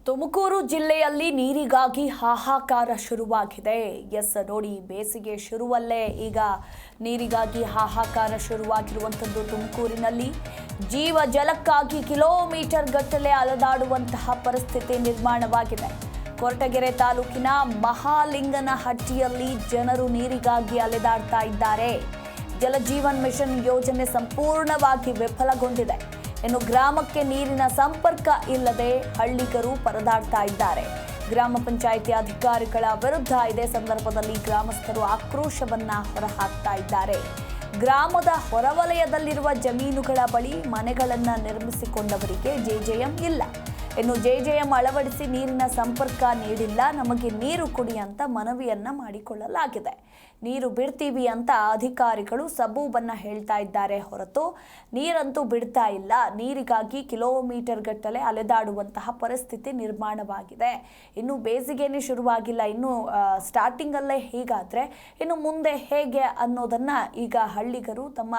ತುಮಕೂರು ಜಿಲ್ಲೆಯಲ್ಲಿ ನೀರಿಗಾಗಿ ಹಾಹಾಕಾರ ಶುರುವಾಗಿದೆ. ಎಸ್ ನೋಡಿ, ಬೇಸಿಗೆ ಶುರುವಲ್ಲೇ ಈಗ ನೀರಿಗಾಗಿ ಹಾಹಾಕಾರ ಶುರುವಾಗಿರುವಂಥದ್ದು. ತುಮಕೂರಿನಲ್ಲಿ ಜೀವ ಜಲಕ್ಕಾಗಿ ಕಿಲೋಮೀಟರ್ ಗಟ್ಟಲೆ ಅಲೆದಾಡುವಂತಹ ಪರಿಸ್ಥಿತಿ ನಿರ್ಮಾಣವಾಗಿದೆ. ಕೊರಟಗೆರೆ ತಾಲೂಕಿನ ಮಹಾಲಿಂಗನಹಟ್ಟಿಯಲ್ಲಿ ಜನರು ನೀರಿಗಾಗಿ ಅಲೆದಾಡ್ತಾ ಇದ್ದಾರೆ. ಜಲಜೀವನ್ ಮಿಷನ್ ಯೋಜನೆ ಸಂಪೂರ್ಣವಾಗಿ ವಿಫಲಗೊಂಡಿದೆ. ಇನ್ನು ಗ್ರಾಮಕ್ಕೆ ನೀರಿನ ಸಂಪರ್ಕ ಇಲ್ಲದೆ ಹಳ್ಳಿಗರು ಪರದಾಡ್ತಾ ಇದ್ದಾರೆ. ಗ್ರಾಮ ಪಂಚಾಯಿತಿ ಅಧಿಕಾರಿಗಳ ವಿರುದ್ಧ ಇದೇ ಸಂದರ್ಭದಲ್ಲಿ ಗ್ರಾಮಸ್ಥರು ಆಕ್ರೋಶವನ್ನ ಹೊರಹಾಕ್ತಾ ಇದ್ದಾರೆ. ಗ್ರಾಮದ ಹೊರವಲಯದಲ್ಲಿರುವ ಜಮೀನುಗಳ ಬಳಿ ಮನೆಗಳನ್ನು ನಿರ್ಮಿಸಿಕೊಂಡವರಿಗೆ ಜೆಜೆಎಂ ಇಲ್ಲ. ಇನ್ನು ಜೆಜೆಎಂ ಅಳವಡಿಸಿ ನೀರಿನ ಸಂಪರ್ಕ ನೀಡಿಲ್ಲ, ನಮಗೆ ನೀರು ಕೊಡಿ ಅಂತ ಮನವಿಯನ್ನ ಮಾಡಿಕೊಳ್ಳಲಾಗಿದೆ. ನೀರು ಬಿಡ್ತೀವಿ ಅಂತ ಅಧಿಕಾರಿಗಳು ಸಬೂಬನ್ನ ಹೇಳ್ತಾ ಇದ್ದಾರೆ ಹೊರತು ನೀರಂತೂ ಬಿಡ್ತಾ ಇಲ್ಲ. ನೀರಿಗಾಗಿ ಕಿಲೋಮೀಟರ್ ಗಟ್ಟಲೆ ಅಲೆದಾಡುವಂತಹ ಪರಿಸ್ಥಿತಿ ನಿರ್ಮಾಣವಾಗಿದೆ. ಇನ್ನು ಬೇಸಿಗೆನೇ ಶುರುವಾಗಿಲ್ಲ, ಇನ್ನು ಸ್ಟಾರ್ಟಿಂಗಲ್ಲೇ ಹೀಗಾದ್ರೆ ಇನ್ನು ಮುಂದೆ ಹೇಗೆ ಅನ್ನೋದನ್ನ ಈಗ ಹಳ್ಳಿಗರು ತಮ್ಮ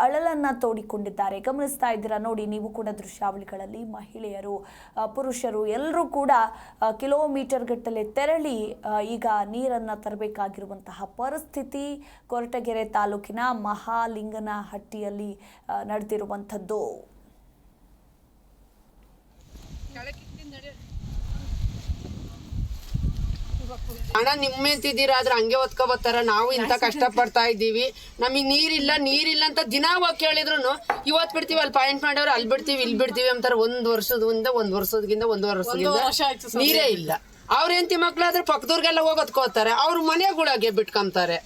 ಅಳಲನ್ನ ತೋಡಿಕೊಂಡಿದ್ದಾರೆ. ಗಮನಿಸ್ತಾ ಇದ್ದೀರಾ ನೋಡಿ ನೀವು ಕೂಡ ದೃಶ್ಯಾವಳಿಗಳಲ್ಲಿ. ಮಹಿಳೆಯರು, ಪುರುಷರು ಎಲ್ಲರೂ ಕೂಡ ಕಿಲೋಮೀಟರ್ ಗಟ್ಟಲೆ ತೆರಳಿ ಈಗ ನೀರನ್ನ ತರಬೇಕಾಗಿರುವಂತಹ ಪರಿಸ್ಥಿತಿ ಕೊರಟಗೆರೆ ತಾಲೂಕಿನ ಮಹಾಲಿಂಗನಹಟ್ಟಿಯಲ್ಲಿ ನಡೆದಿರುವಂಥದ್ದು. ಹಣ ನಿಮ್ಮೆಂತಿದ್ದೀರಾ ಆದ್ರೆ ಹಂಗೆ ಒತ್ಕೊ ಬರ್ತಾರ. ನಾವು ಇಂತ ಕಷ್ಟ ಪಡ್ತಾ ಇದ್ದೀವಿ, ನಮಗ್ ನೀರಿಲ್ಲ ಅಂತ ದಿನಾ ಹೋಗಿ ಕೇಳಿದ್ರು ಇವತ್ ಬಿಡ್ತೀವಿ, ಅಲ್ಲಿ ಪಾಯಿಂಟ್ ಮಾಡೋರು ಅಲ್ಲಿ ಬಿಡ್ತೀವಿ ಇಲ್ಲಿ ಬಿಡ್ತೀವಿ ಅಂತಾರೆ. ಒಂದ್ ವರ್ಷದಿಂದ ನೀರೇ ಇಲ್ಲ. ಅವ್ರ ಹೆಂಡತಿ ಮಕ್ಳಾದ್ರೆ ಪಕ್ಕದೂರ್ಗೆಲ್ಲ ಹೋಗೋದ್ಕೋತಾರೆ, ಅವ್ರ ಮನೆಗಳಿಗೆ ಬಿಟ್ಕೊಂತಾರೆ.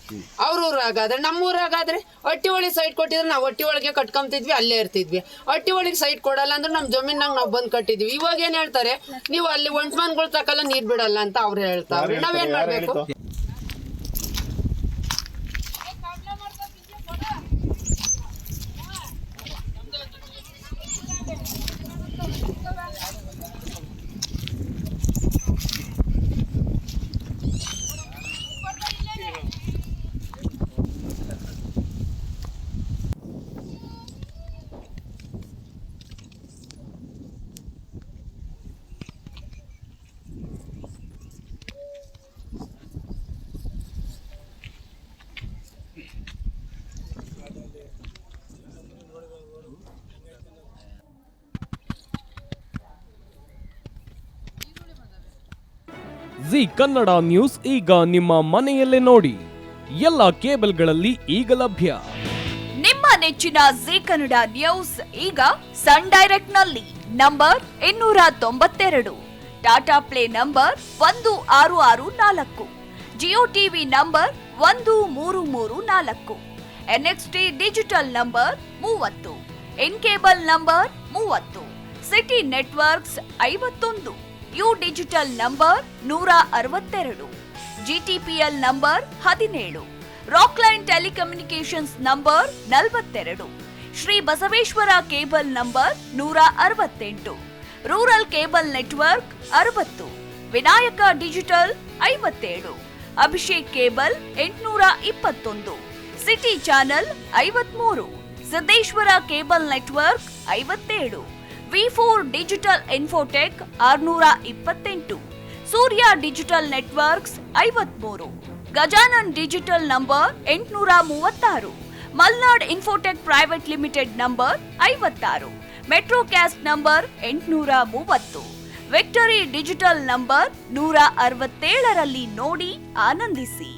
ಊರಾಗಾದ್ರೆ ನಮ್ಮೂರಾಗಾದ್ರೆ ಹಟ್ಟಿ ಒಳಗೆ ಸೈಟ್ ಕೊಟ್ಟಿದ್ರೆ ನಾವು ಹಟ್ಟಿ ಒಳಗೆ ಕಟ್ಕೊಂತಿದ್ವಿ, ಅಲ್ಲೇ ಇರ್ತಿದ್ವಿ. ಹಟ್ಟಿ ಒಳಗೆ ಸೈಟ್ ಕೊಡಲ್ಲ ಅಂದ್ರೆ ನಮ್ ಜಮೀನಾಗ ನಾವು ಬಂದ್ ಕಟ್ಟಿದ್ವಿ. ಇವಾಗ ಏನ್ ಹೇಳ್ತಾರೆ, ನೀವು ಅಲ್ಲಿ ಒಂಟ್ಮನ್ಗಳು ತಕಲ್ಲ ನೀರ್ ಬಿಡಲ್ಲ ಅಂತ ಅವ್ರು ಹೇಳ್ತಾವ್ರೆ. ನಾವೇನ್ ಮಾಡ್ಬೇಕು? ಜಿ ಕನ್ನಡ ನ್ಯೂಸ್ ಈಗ ನಿಮ್ಮ ಮನೆಯಲ್ಲೇ ನೋಡಿ. ಎಲ್ಲ ಕೇಬಲ್ಗಳಲ್ಲಿ ಈಗ ಲಭ್ಯ. ನಿಮ್ಮ ನೆಚ್ಚಿನ ಜಿ ಕನ್ನಡ ನ್ಯೂಸ್ ಈಗ ಸನ್ ಡೈರೆಕ್ಟ್ ನಲ್ಲಿ number 292, Tata Play number 1664, Jio TV number 1334, NXT digital number 30, in cable number 30, city networks 51, U digital number 162, GTPL number 17, Rockline telecommunications number 42, Shri Basaveshwara cable number 168, rural cable network 60, Vinayaka digital 57, Abhishek cable 821, city channel 53, Siddeshwara cable network 57, ವಿ4 digital infotech 628, Surya digital networks 53, Gajanan digital number 836, Malnad infotech private limited number 56, Metrocast number 830, victory digital number 167ರಲ್ಲಿ ನೋಡಿ ಆನಂದಿಸಿ.